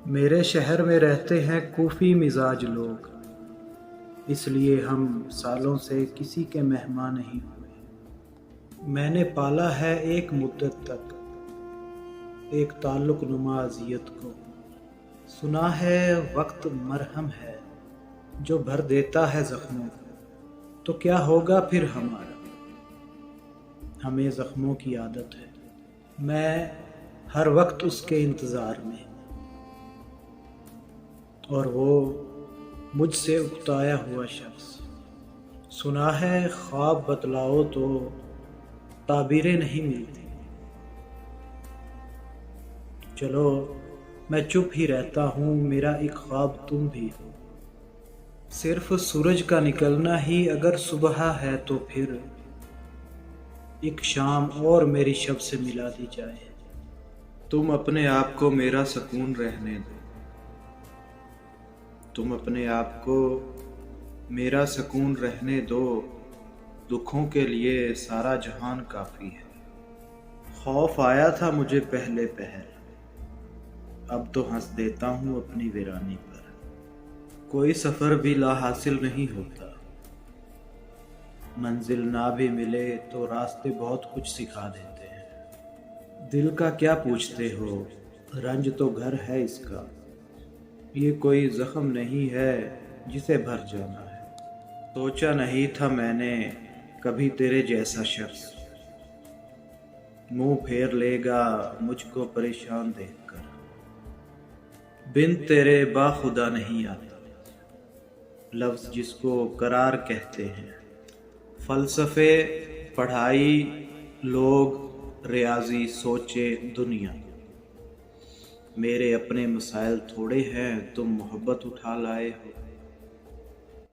میرے شہر میں رہتے ہیں کوفی مزاج لوگ، اس لیے ہم سالوں سے کسی کے مہمان نہیں ہوئے۔ میں نے پالا ہے ایک مدت تک ایک تعلق نما اذیت کو۔ سنا ہے وقت مرہم ہے جو بھر دیتا ہے زخموں کو، تو کیا ہوگا پھر ہمارا؟ ہمیں زخموں کی عادت ہے، میں ہر وقت اس کے انتظار میں، اور وہ مجھ سے اکتایا ہوا شخص۔ سنا ہے خواب بتلاؤ تو تعبیریں نہیں ملتی، چلو میں چپ ہی رہتا ہوں، میرا ایک خواب تم بھی ہو۔ صرف سورج کا نکلنا ہی اگر صبح ہے تو پھر ایک شام اور میری شب سے ملا دی جائے۔ تم اپنے آپ کو میرا سکون رہنے دو، تم اپنے آپ کو میرا سکون رہنے دو، دکھوں کے لیے سارا جہان کافی ہے۔ خوف آیا تھا مجھے پہلے پہر، اب تو ہنس دیتا ہوں اپنی ویرانی پر۔ کوئی سفر بھی لا حاصل نہیں ہوتا، منزل نہ بھی ملے تو راستے بہت کچھ سکھا دیتے ہیں۔ دل کا کیا پوچھتے ہو، رنج تو گھر ہے اس کا، یہ کوئی زخم نہیں ہے جسے بھر جانا ہے۔ سوچا نہیں تھا میں نے کبھی تیرے جیسا شخص منہ پھیر لے گا مجھ کو پریشان دیکھ کر۔ بن تیرے با خدا نہیں آتا، لفظ جس کو قرار کہتے ہیں۔ فلسفے، پڑھائی، لوگ، ریاضی، سوچے، دنیا، میرے اپنے مسائل تھوڑے ہیں، تم محبت اٹھا لائے ہو۔